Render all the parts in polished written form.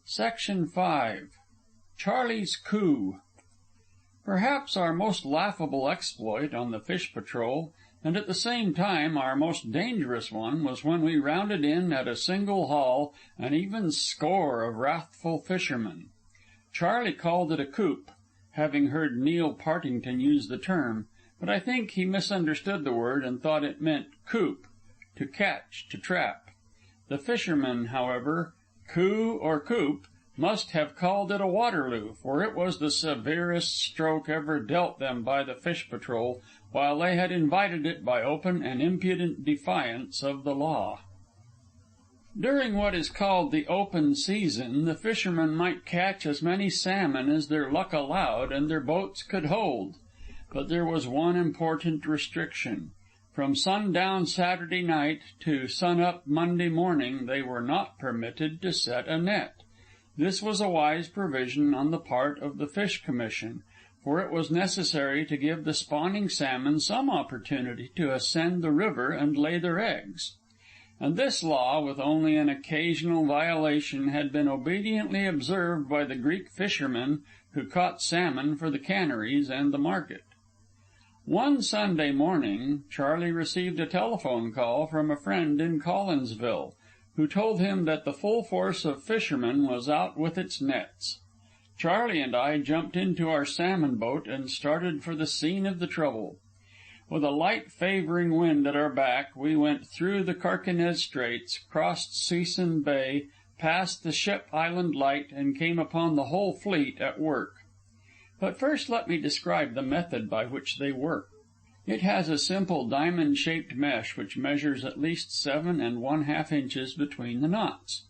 Section 5. Charlie's Coup. Perhaps our most laughable exploit on the fish patrol, and at the same time our most dangerous one, was when we rounded in at a single haul an even score of wrathful fishermen. Charlie called it a coup, having heard Neil Partington use the term, but I think he misunderstood the word and thought it meant coup, to catch, to trap. The fishermen, however, coup or coop, must have called it a Waterloo, for it was the severest stroke ever dealt them by the fish patrol, while they had invited it by open and impudent defiance of the law. During what is called the open season, the fishermen might catch as many salmon as their luck allowed and their boats could hold. But there was one important restriction. From sundown Saturday night to sun-up Monday morning they were not permitted to set a net. This was a wise provision on the part of the Fish Commission, for it was necessary to give the spawning salmon some opportunity to ascend the river and lay their eggs. And this law, with only an occasional violation, had been obediently observed by the Greek fishermen who caught salmon for the canneries and the market. One Sunday morning, Charlie received a telephone call from a friend in Collinsville, who told him that the full force of fishermen was out with its nets. Charlie and I jumped into our salmon boat and started for the scene of the trouble. With a light favoring wind at our back, we went through the Carquinez Straits, crossed Suisun Bay, passed the Ship Island Light, and came upon the whole fleet at work. But first let me describe the method by which they work. It has a simple diamond-shaped mesh which measures at least 7 1/2 inches between the knots.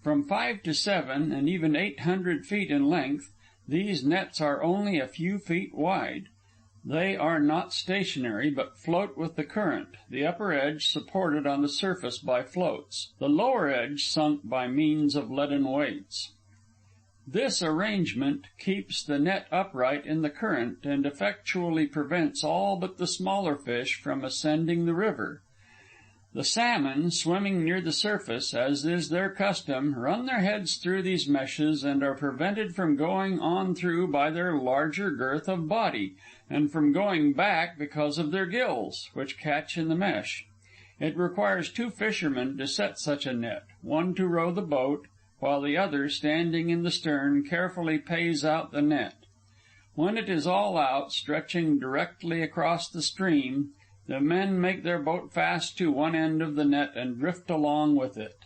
From 5 to 7 and even 800 feet in length, these nets are only a few feet wide. They are not stationary, but float with the current, the upper edge supported on the surface by floats, the lower edge sunk by means of leaden weights. This arrangement keeps the net upright in the current and effectually prevents all but the smaller fish from ascending the river. The salmon, swimming near the surface, as is their custom, run their heads through these meshes and are prevented from going on through by their larger girth of body, and from going back because of their gills, which catch in the mesh. It requires 2 fishermen to set such a net, one to row the boat, while the other, standing in the stern, carefully pays out the net. When it is all out, stretching directly across the stream, the men make their boat fast to one end of the net and drift along with it.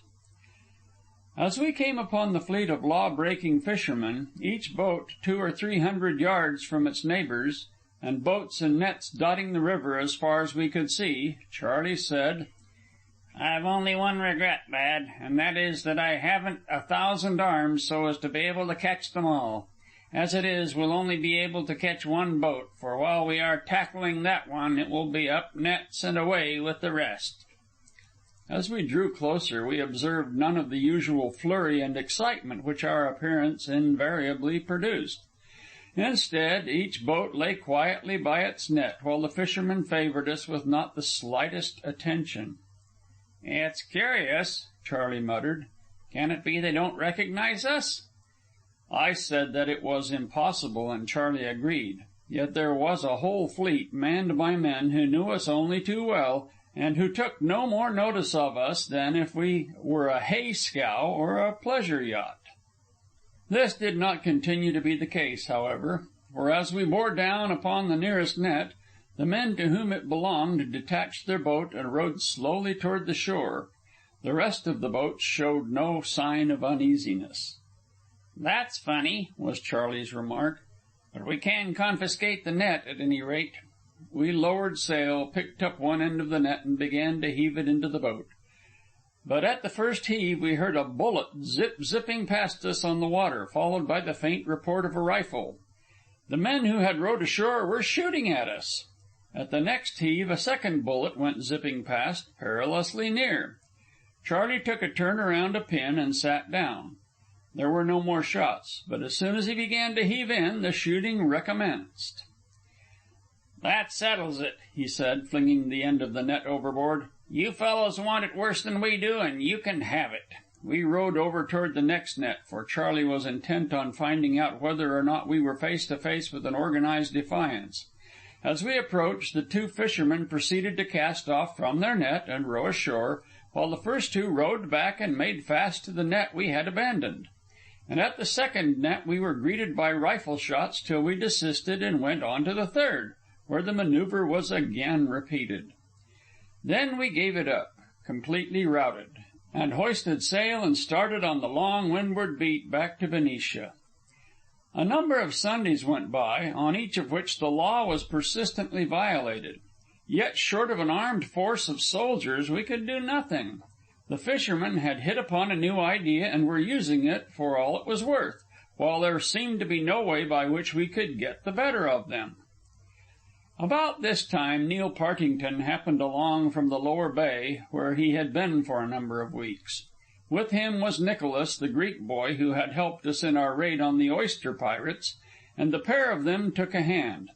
As we came upon the fleet of law-breaking fishermen, each boat 200 or 300 yards from its neighbors, and boats and nets dotting the river as far as we could see, Charlie said, "I've only one regret, lad, and that is that I haven't 1,000 arms so as to be able to catch them all. As it is, we'll only be able to catch one boat, for while we are tackling that one, it will be up nets and away with the rest." As we drew closer, we observed none of the usual flurry and excitement which our appearance invariably produced. Instead, each boat lay quietly by its net, while the fishermen favored us with not the slightest attention. "It's curious," Charlie muttered. "Can it be they don't recognize us?" I said that it was impossible, and Charlie agreed. Yet there was a whole fleet, manned by men who knew us only too well, and who took no more notice of us than if we were a hay scow or a pleasure yacht. This did not continue to be the case, however, for as we bore down upon the nearest net, the men to whom it belonged detached their boat and rowed slowly toward the shore. The rest of the boats showed no sign of uneasiness. "That's funny," was Charlie's remark. "But we can confiscate the net, at any rate." We lowered sail, picked up one end of the net, and began to heave it into the boat. But at the first heave we heard a bullet zipping past us on the water, followed by the faint report of a rifle. The men who had rowed ashore were shooting at us. At the next heave a second bullet went zipping past, perilously near. Charlie took a turn around a pin and sat down. There were no more shots, but as soon as he began to heave in, the shooting recommenced. "That settles it," he said, flinging the end of the net overboard. "You fellows want it worse than we do, and you can have it. we rowed over toward the next net, for Charley was intent on finding out whether or not we were face to face with an organized defiance. As we approached, the two fishermen proceeded to cast off from their net and row ashore, while the first two rowed back and made fast to the net we had abandoned. And at the second net we were greeted by rifle shots till we desisted and went on to the third, where the maneuver was again repeated. Then we gave it up, completely routed, and hoisted sail and started on the long windward beat back to Benicia. A number of Sundays went by, on each of which the law was persistently violated. Yet short of an armed force of soldiers we could do nothing. The fishermen had hit upon a new idea and were using it for all it was worth, while there seemed to be no way by which we could get the better of them. About this time Neil Partington happened along from the lower bay, where he had been for a number of weeks. With him was Nicholas, the Greek boy who had helped us in our raid on the oyster pirates, and the pair of them took a hand.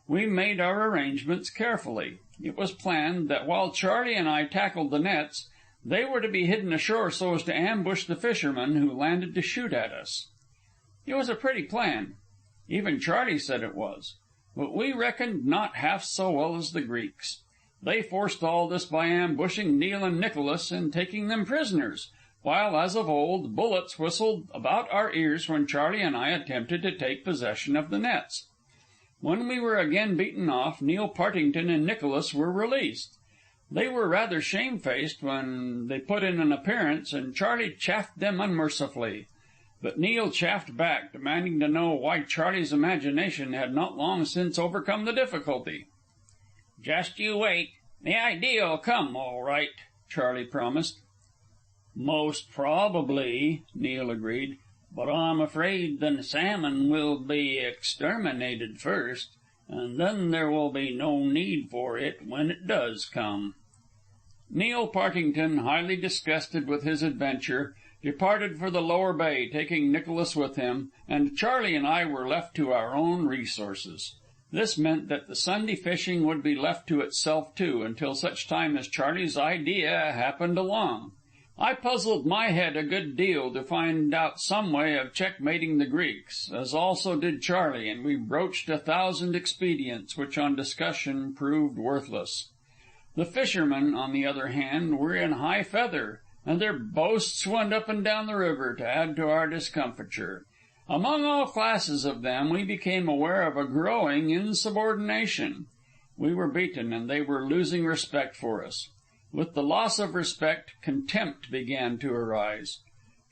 We made our arrangements carefully. It was planned that while Charley and I tackled the nets, they were to be hidden ashore so as to ambush the fishermen who landed to shoot at us. It was a pretty plan. Even Charley said it was. But we reckoned not half so well as the Greeks. They forestalled this by ambushing Neil and Nicholas and taking them prisoners, while, as of old, bullets whistled about our ears when Charley and I attempted to take possession of the nets. When we were again beaten off, Neil Partington and Nicholas were released. They were rather shamefaced when they put in an appearance, and Charley chaffed them unmercifully. But Neil chaffed back, demanding to know why Charley's imagination had not long since overcome the difficulty. "Just you wait. The idea'll come all right," Charley promised. "Most probably," Neil agreed. "But I'm afraid the salmon will be exterminated first, and then there will be no need for it when it does come." Neil Partington, highly disgusted with his adventure, departed for the lower bay, taking Nicholas with him, and Charley and I were left to our own resources. This meant that the Sunday fishing would be left to itself, too, until such time as Charley's idea happened along. I puzzled my head a good deal to find out some way of checkmating the Greeks, as also did Charley, and we broached 1,000 expedients, which on discussion proved worthless. The fishermen, on the other hand, were in high feather, and their boasts went up and down the river to add to our discomfiture. Among all classes of them we became aware of a growing insubordination. We were beaten, and they were losing respect for us. With the loss of respect, contempt began to arise.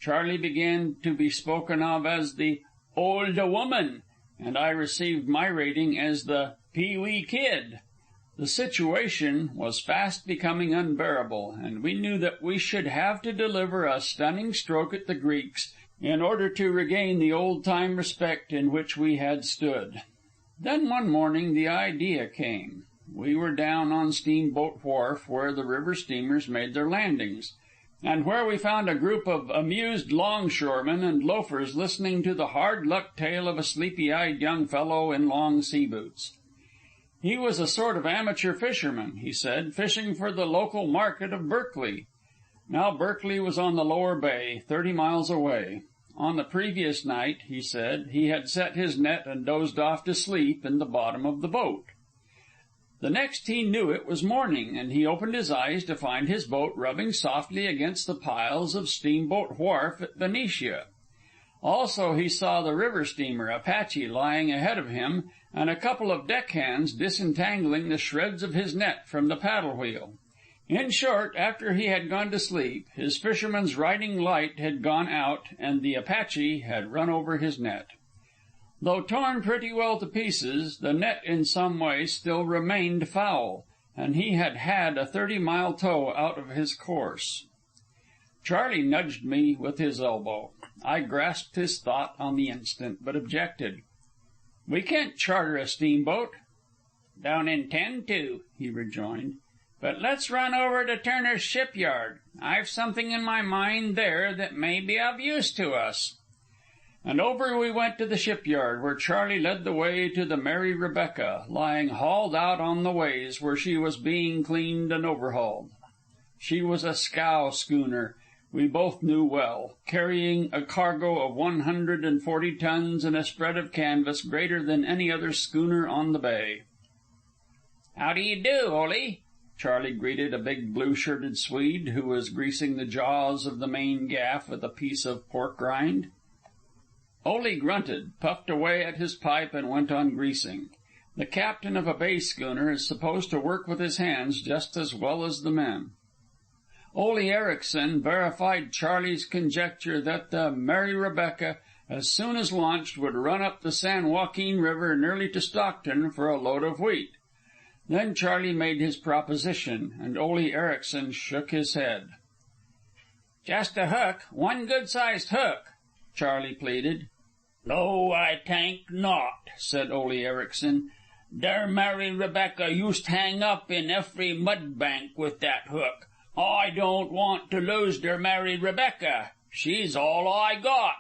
Charley began to be spoken of as the "olda woman," and I received my rating as the "pee-wee kid." The situation was fast becoming unbearable, and we knew that we should have to deliver a stunning stroke at the Greeks in order to regain the old-time respect in which we had stood. Then one morning the idea came. We were down on Steamboat Wharf, where the river steamers made their landings, and where we found a group of amused longshoremen and loafers listening to the hard-luck tale of a sleepy-eyed young fellow in long sea boots. He was a sort of amateur fisherman, he said, fishing for the local market of Berkeley. Now Berkeley was on the lower bay, 30 miles away. On the previous night, he said, he had set his net and dozed off to sleep in the bottom of the boat. The next he knew it was morning, and he opened his eyes to find his boat rubbing softly against the piles of Steamboat Wharf at Benicia. Also he saw the river steamer Apache lying ahead of him, and a couple of deckhands disentangling the shreds of his net from the paddle wheel. In short, after he had gone to sleep, his fisherman's riding light had gone out, and the Apache had run over his net. Though torn pretty well to pieces, the net in some way still remained foul, and he had had a 30-mile tow out of his course. Charley nudged me with his elbow. I grasped his thought on the instant, but objected. "We can't charter a steamboat." "Don't intend to," he rejoined. "But let's run over to Turner's shipyard. I've something in my mind there that may be of use to us." And over we went to the shipyard, where Charley led the way to the Mary Rebecca, lying hauled out on the ways where she was being cleaned and overhauled. She was a scow schooner, we both knew well, carrying a cargo of 140 tons and a spread of canvas greater than any other schooner on the bay. "How do you do, Ole?" Charley greeted a big blue-shirted Swede who was greasing the jaws of the main gaff with a piece of pork rind. Ole grunted, puffed away at his pipe, and went on greasing. The captain of a bay schooner is supposed to work with his hands just as well as the men. Ole Ericsson verified Charley's conjecture that the Mary Rebecca, as soon as launched, would run up the San Joaquin River nearly to Stockton for a load of wheat. Then Charley made his proposition, and Ole Ericsson shook his head. "Just a hook, one good-sized hook," Charley pleaded. "No, I tank not," said Ole Ericsson. "Der Mary Rebecca used hang up in every mud bank with that hook. I don't want to lose der Mary Rebecca. She's all I got."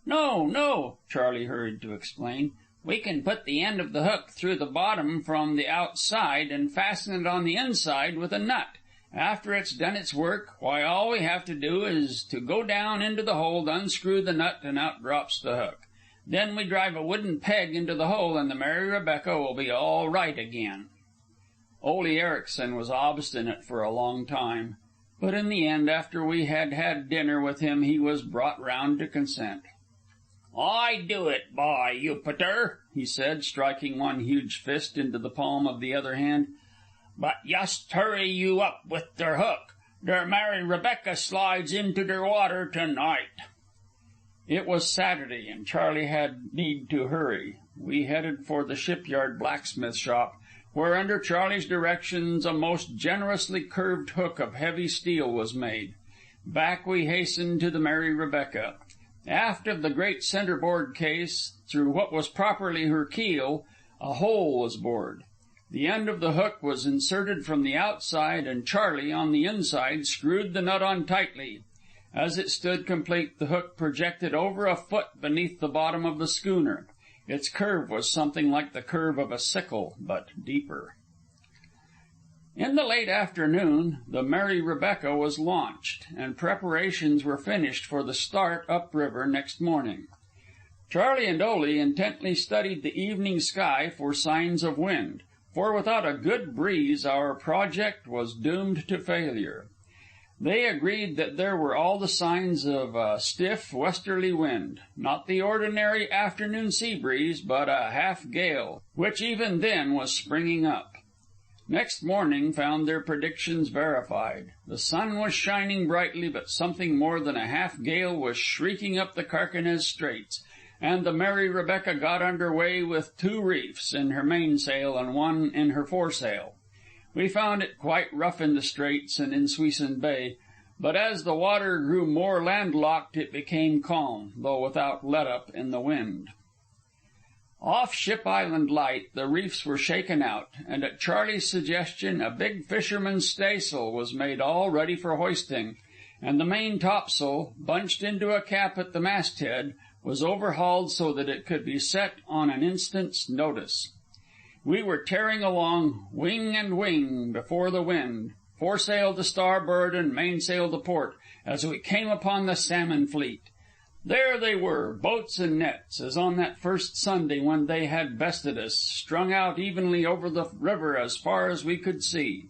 "No, no," Charley hurried to explain. "We can put the end of the hook through the bottom from the outside and fasten it on the inside with a nut. After it's done its work, why, all we have to do is to go down into the hold, unscrew the nut, and out drops the hook. Then we drive a wooden peg into the hole, and the Mary Rebecca will be all right again." Ole Ericsson was obstinate for a long time, but in the end, after we had had dinner with him, he was brought round to consent. "I do it, by Jupiter," he said, striking one huge fist into the palm of the other hand. "But yust hurry you up with der hook. Der Mary Rebecca slides into der water to-night." It was Saturday, and Charley had need to hurry. We headed for the shipyard blacksmith shop, where under Charley's directions a most generously curved hook of heavy steel was made. Back we hastened to the Mary Rebecca. Aft of the great centerboard case, through what was properly her keel, a hole was bored. The end of the hook was inserted from the outside, and Charley, on the inside, screwed the nut on tightly. As it stood complete, the hook projected over a foot beneath the bottom of the schooner. Its curve was something like the curve of a sickle, but deeper. In the late afternoon, the Mary Rebecca was launched, and preparations were finished for the start upriver next morning. Charley and Ole intently studied the evening sky for signs of wind, for without a good breeze our project was doomed to failure. They agreed that there were all the signs of a stiff westerly wind, not the ordinary afternoon sea breeze, but a half gale, which even then was springing up. Next morning found their predictions verified. The sun was shining brightly, but something more than a half gale was shrieking up the Carquinez Straits, and the Mary Rebecca got under way with 2 reefs in her mainsail and 1 in her foresail. We found it quite rough in the Straits and in Suisun Bay, but as the water grew more landlocked it became calm, though without let-up in the wind. Off Ship Island Light, the reefs were shaken out, and at Charley's suggestion a big fisherman's staysail was made all ready for hoisting, and the main topsail, bunched into a cap at the masthead, was overhauled so that it could be set on an instant's notice. We were tearing along, wing and wing, before the wind, foresail to starboard and mainsail to port, as we came upon the salmon fleet. There they were, boats and nets, as on that first Sunday when they had bested us, strung out evenly over the river as far as we could see.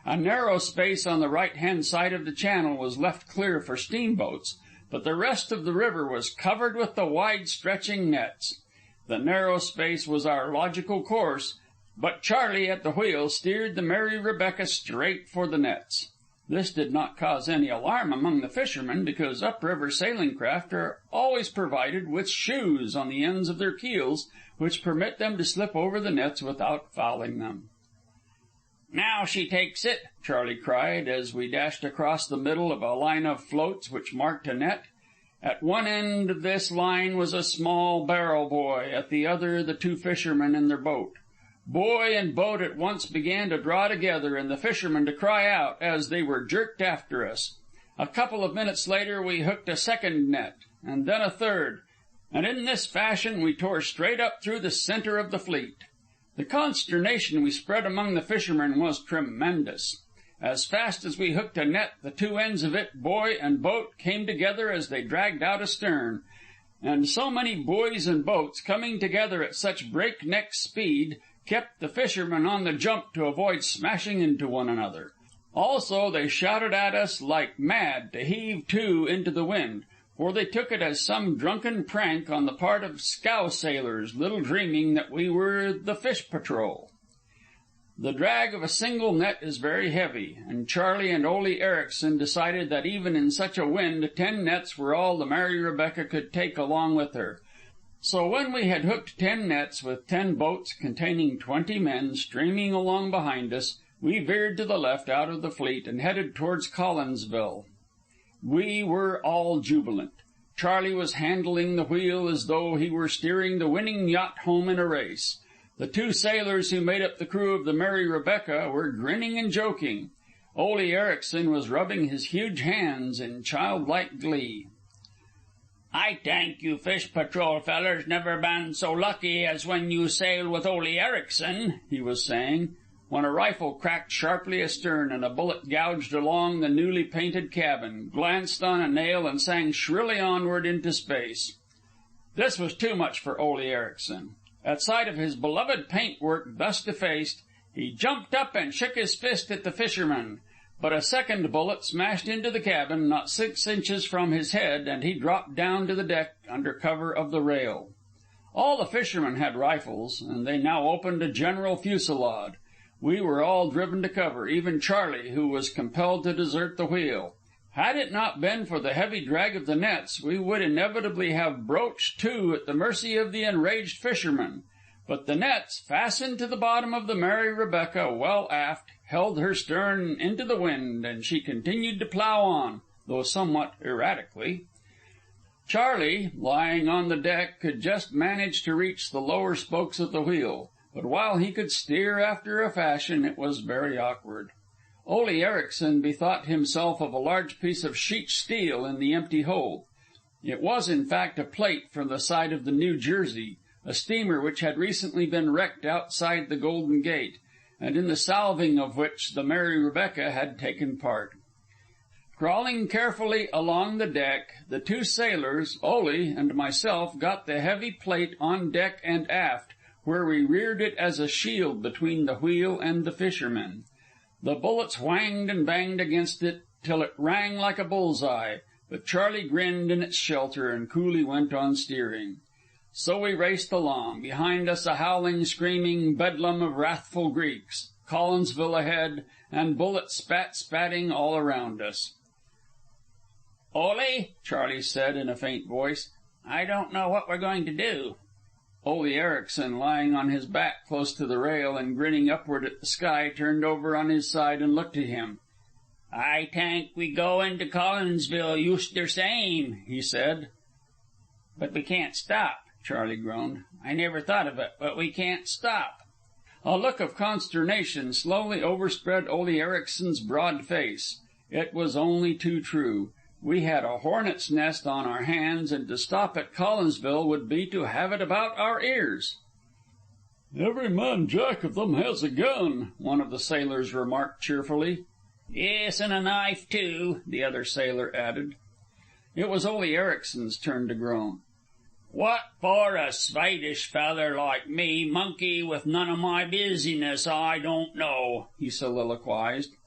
A narrow space on the right-hand side of the channel was left clear for steamboats, but the rest of the river was covered with the wide-stretching nets. The narrow space was our logical course, but Charley at the wheel steered the Mary Rebecca straight for the nets. This did not cause any alarm among the fishermen, because upriver sailing craft are always provided with shoes on the ends of their keels, which permit them to slip over the nets without fouling them. "Now she takes it!" Charley cried, as we dashed across the middle of a line of floats which marked a net. At one end of this line was a small barrel buoy, at the other the 2 fishermen in their boat. Buoy and boat at once began to draw together, and the fishermen to cry out as they were jerked after us. A couple of minutes later we hooked a second net, and then a third, and in this fashion we tore straight up through the center of the fleet. The consternation we spread among the fishermen was tremendous. As fast as we hooked a net, the two ends of it, buoy and boat, came together as they dragged out astern. And so many buoys and boats, coming together at such breakneck speed, kept the fishermen on the jump to avoid smashing into one another. Also, they shouted at us like mad to heave to into the wind, for they took it as some drunken prank on the part of scow sailors, little dreaming that we were the fish patrol. The drag of a single net is very heavy, and Charlie and Ole Ericson decided that even in such a wind 10 nets were all the Mary Rebecca could take along with her. So when we had hooked 10 nets with 10 boats containing 20 men streaming along behind us, we veered to the left out of the fleet and headed towards Collinsville. We were all jubilant. Charlie was handling the wheel as though he were steering the winning yacht home in a race. The two sailors who made up the crew of the Mary Rebecca were grinning and joking. Ole Ericson was rubbing his huge hands in childlike glee. "I thank you fish patrol fellers never been so lucky as when you sail with Ole Ericson," he was saying, when a rifle cracked sharply astern and a bullet gouged along the newly painted cabin, glanced on a nail, and sang shrilly onward into space. This was too much for Ole Ericson. At sight of his beloved paintwork thus defaced, he jumped up and shook his fist at the fisherman. But a second bullet smashed into the cabin not 6 inches from his head, and he dropped down to the deck under cover of the rail. All the fishermen had rifles, and they now opened a general fusillade. We were all driven to cover, even Charlie, who was compelled to desert the wheel. Had it not been for the heavy drag of the nets, we would inevitably have broached to at the mercy of the enraged fishermen. But the nets, fastened to the bottom of the Mary Rebecca well aft, held her stern into the wind, and she continued to plow on, though somewhat erratically. Charlie, lying on the deck, could just manage to reach the lower spokes of the wheel, but while he could steer after a fashion, it was very awkward. Ole Ericson bethought himself of a large piece of sheet steel in the empty hold. It was, in fact, a plate from the side of the New Jersey, a steamer which had recently been wrecked outside the Golden Gate, and in the salving of which the Mary Rebecca had taken part. Crawling carefully along the deck, the two sailors, Ole and myself, got the heavy plate on deck and aft, where we reared it as a shield between the wheel and the fishermen. The bullets whanged and banged against it till it rang like a bull's-eye, but Charlie grinned in its shelter and coolly went on steering. So we raced along, behind us a howling, screaming bedlam of wrathful Greeks, Collinsville ahead, and bullets spatting all around us. "Ole," Charlie said in a faint voice, "I don't know what we're going to do." Ole Ericson, lying on his back close to the rail and grinning upward at the sky, turned over on his side and looked at him. "I tank we go into Collinsville just der same," he said. "But we can't stop," Charlie groaned. "I never thought of it, but we can't stop." A look of consternation slowly overspread Ole Ericson's broad face. It was only too true. We had a hornet's nest on our hands, and to stop at Collinsville would be to have it about our ears. "Every man jack of them has a gun," one of the sailors remarked cheerfully. "Yes, and a knife, too," the other sailor added. It was Ole Ericson's turn to groan. "What for a Swedish feller like me monkey with none of my business, I don't know," he soliloquized.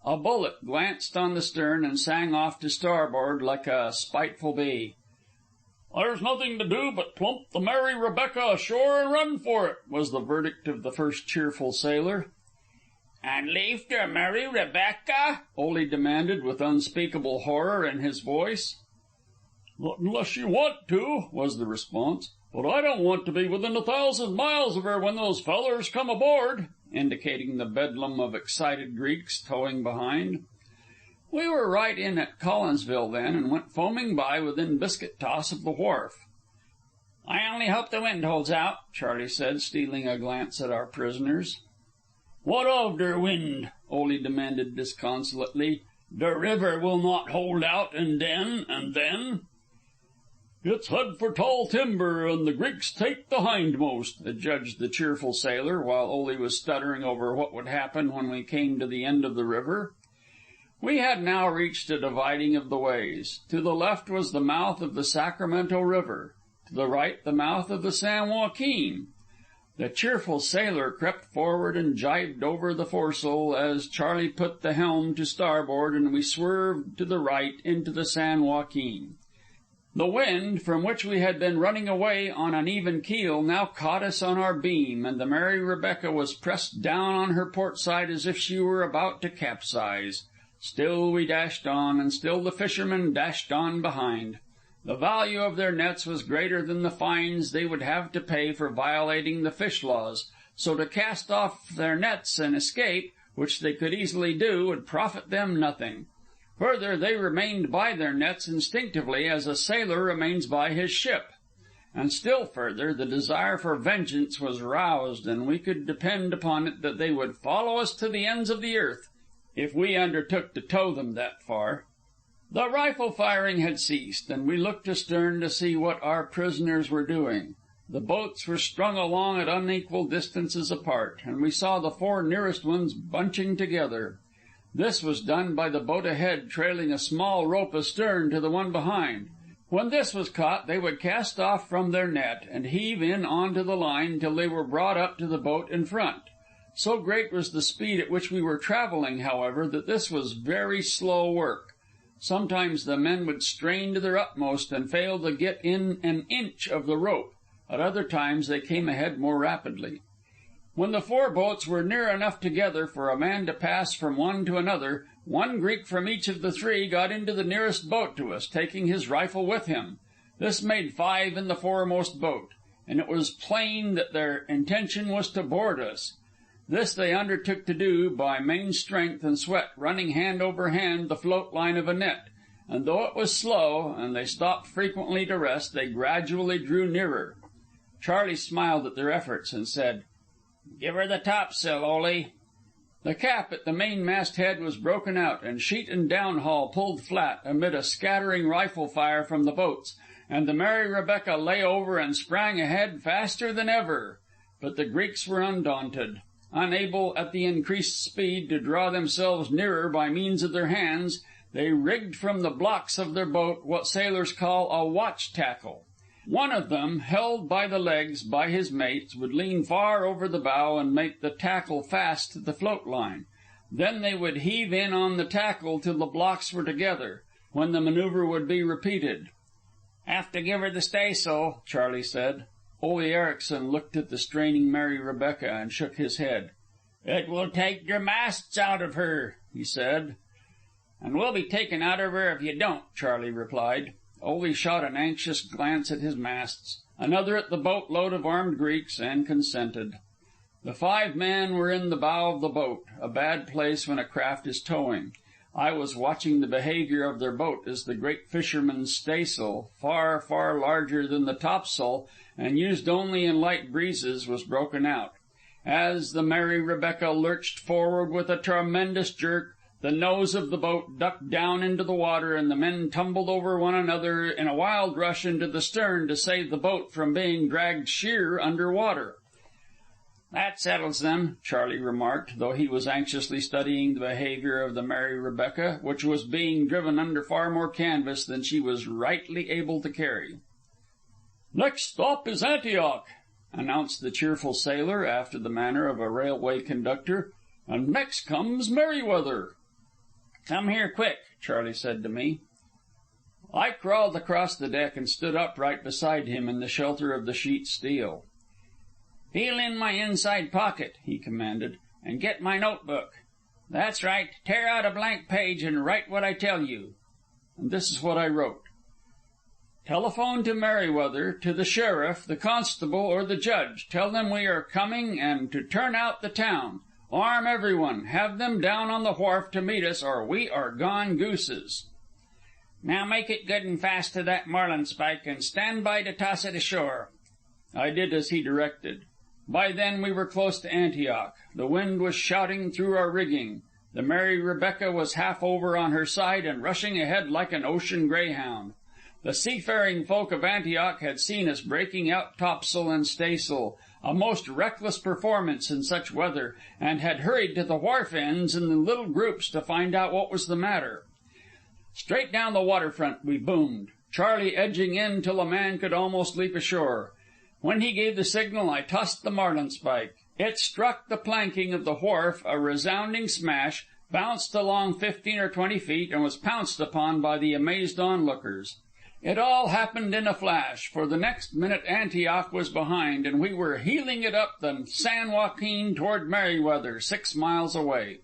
A bullet glanced on the stern and sang off to starboard like a spiteful bee. "There's nothing to do but plump the Mary Rebecca ashore and run for it," was the verdict of the first cheerful sailor. "And leave der Mary Rebecca?" Ole demanded with unspeakable horror in his voice. "Not unless you want to," was the response. "But I don't want to be within 1,000 miles of her when those fellers come aboard," indicating the bedlam of excited Greeks towing behind. We were right in at Collinsville then, and went foaming by within biscuit toss of the wharf. "I only hope the wind holds out," Charlie said, stealing a glance at our prisoners. "What of der wind?" Ole demanded disconsolately. "Der river will not hold out, and then? "It's head for tall timber, and the Greeks take the hindmost," adjudged the cheerful sailor, while Ole was stuttering over what would happen when we came to the end of the river. We had now reached a dividing of the ways. To the left was the mouth of the Sacramento River, to the right the mouth of the San Joaquin. The cheerful sailor crept forward and jibed over the foresail as Charley put the helm to starboard, and we swerved to the right into the San Joaquin. The wind, from which we had been running away on an even keel, now caught us on our beam, and the Mary Rebecca was pressed down on her port side as if she were about to capsize. Still we dashed on, and still the fishermen dashed on behind. The value of their nets was greater than the fines they would have to pay for violating the fish laws, so to cast off their nets and escape, which they could easily do, would profit them nothing. Further, they remained by their nets instinctively, as a sailor remains by his ship. And still further, the desire for vengeance was roused, and we could depend upon it that they would follow us to the ends of the earth, if we undertook to tow them that far. The rifle firing had ceased, and we looked astern to see what our prisoners were doing. The boats were strung along at unequal distances apart, and we saw the four nearest ones bunching together. This was done by the boat ahead trailing a small rope astern to the one behind. When this was caught, they would cast off from their net and heave in onto the line till they were brought up to the boat in front. So great was the speed at which we were traveling, however, that this was very slow work. Sometimes the men would strain to their utmost and fail to get in an inch of the rope. At other times they came ahead more rapidly. When the four boats were near enough together for a man to pass from one to another, one Greek from each of the three got into the nearest boat to us, taking his rifle with him. This made 5 in the foremost boat, and it was plain that their intention was to board us. This they undertook to do by main strength and sweat, running hand over hand the float line of a net. And though it was slow, and they stopped frequently to rest, they gradually drew nearer. Charley smiled at their efforts and said, "Give her the topsail, Ole." The cap at the mainmast head was broken out, and sheet and downhaul pulled flat amid a scattering rifle fire from the boats, and the Mary Rebecca lay over and sprang ahead faster than ever. But the Greeks were undaunted. Unable, at the increased speed, to draw themselves nearer by means of their hands, they rigged from the blocks of their boat what sailors call a watch tackle. One of them, held by the legs by his mates, would lean far over the bow and make the tackle fast to the float line. Then they would heave in on the tackle till the blocks were together, when the maneuver would be repeated. "Have to give her the staysail," Charley said. Ole Ericson looked at the straining Mary Rebecca and shook his head. "It will take your masts out of her," he said. "And we'll be taken out of her if you don't," Charley replied. Ole shot an anxious glance at his masts, another at the boat load of armed Greeks, and consented. The 5 men were in the bow of the boat, a bad place when a craft is towing. I was watching the behavior of their boat as the great fisherman's staysail, far, far larger than the topsail and used only in light breezes, was broken out. As the Mary Rebecca lurched forward with a tremendous jerk, the nose of the boat ducked down into the water, and the men tumbled over one another in a wild rush into the stern to save the boat from being dragged sheer under water. "That settles them," Charley remarked, though he was anxiously studying the behavior of the Mary Rebecca, which was being driven under far more canvas than she was rightly able to carry. "Next stop is Antioch," announced the cheerful sailor, after the manner of a railway conductor, "and next comes Merryweather." "Come here quick," Charley said to me. I crawled across the deck and stood upright beside him in the shelter of the sheet steel. "Feel in my inside pocket," he commanded, "and get my notebook. That's right. Tear out a blank page and write what I tell you." And this is what I wrote. "Telephone to Merryweather, to the sheriff, the constable, or the judge. Tell them we are coming and to turn out the town. Arm everyone. Have them down on the wharf to meet us, or we are gone gooses. Now make it good and fast to that marlinspike, and stand by to toss it ashore." I did as he directed. By then we were close to Antioch. The wind was shouting through our rigging. The Mary Rebecca was half over on her side and rushing ahead like an ocean greyhound. The seafaring folk of Antioch had seen us breaking out topsail and staysail, a most reckless performance in such weather, and had hurried to the wharf ends in the little groups to find out what was the matter. Straight down the waterfront we boomed, Charlie edging in till a man could almost leap ashore. When he gave the signal, I tossed the marlinspike. It struck the planking of the wharf a resounding smash, bounced along 15 or 20 feet, and was pounced upon by the amazed onlookers. It all happened in a flash, for the next minute Antioch was behind, and we were heeling it up the San Joaquin toward Merryweather, 6 miles away.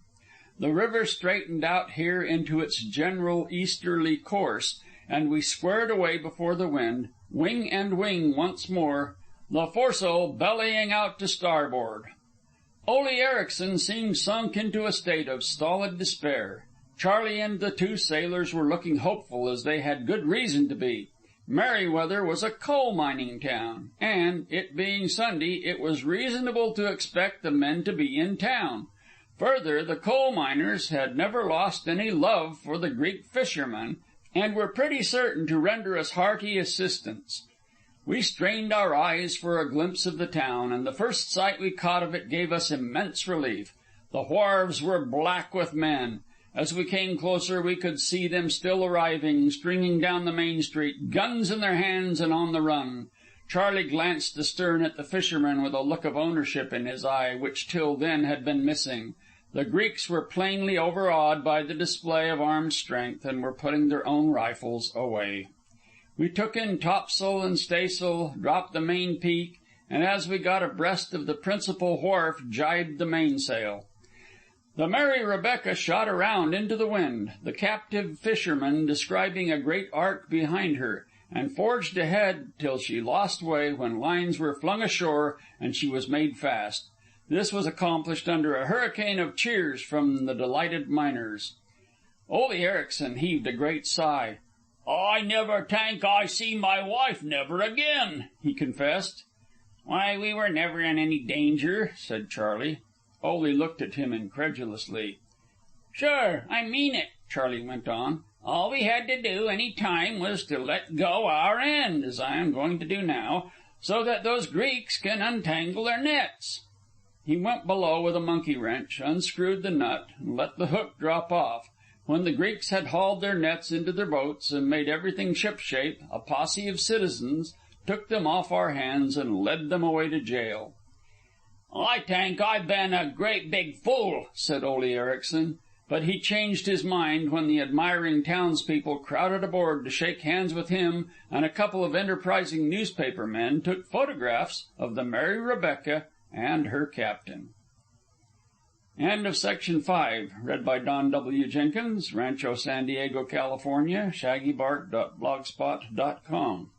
The river straightened out here into its general easterly course, and we squared away before the wind, wing and wing once more, the foresail bellying out to starboard. Ole Ericson seemed sunk into a state of stolid despair. Charlie and the 2 sailors were looking hopeful, as they had good reason to be. Merryweather was a coal mining town, and, it being Sunday, it was reasonable to expect the men to be in town. Further, the coal miners had never lost any love for the Greek fishermen, and were pretty certain to render us hearty assistance. We strained our eyes for a glimpse of the town, and the first sight we caught of it gave us immense relief. The wharves were black with men. As we came closer, we could see them still arriving, stringing down the main street, guns in their hands and on the run. Charlie glanced astern at the fishermen with a look of ownership in his eye, which till then had been missing. The Greeks were plainly overawed by the display of armed strength, and were putting their own rifles away. We took in topsail and staysail, dropped the main peak, and as we got abreast of the principal wharf, jibed the mainsail. The Mary Rebecca shot around into the wind, the captive fisherman describing a great arc behind her, and forged ahead till she lost way when lines were flung ashore and she was made fast. This was accomplished under a hurricane of cheers from the delighted miners. Ole Ericson heaved a great sigh. "I never tank I see my wife never again," he confessed. "Why, we were never in any danger," said Charlie. Ole looked at him incredulously. "Sure, I mean it," Charlie went on. "All we had to do any time was to let go our end, as I am going to do now, so that those Greeks can untangle their nets." He went below with a monkey wrench, unscrewed the nut, and let the hook drop off. When the Greeks had hauled their nets into their boats and made everything shipshape, a posse of citizens took them off our hands and led them away to jail. "I tank I been a great big fool," said Ole Ericson, but he changed his mind when the admiring townspeople crowded aboard to shake hands with him, and a couple of enterprising newspaper men took photographs of the Mary Rebecca and her captain. End of Section 5, read by Don W. Jenkins, Rancho San Diego, California, shaggybart.blogspot.com.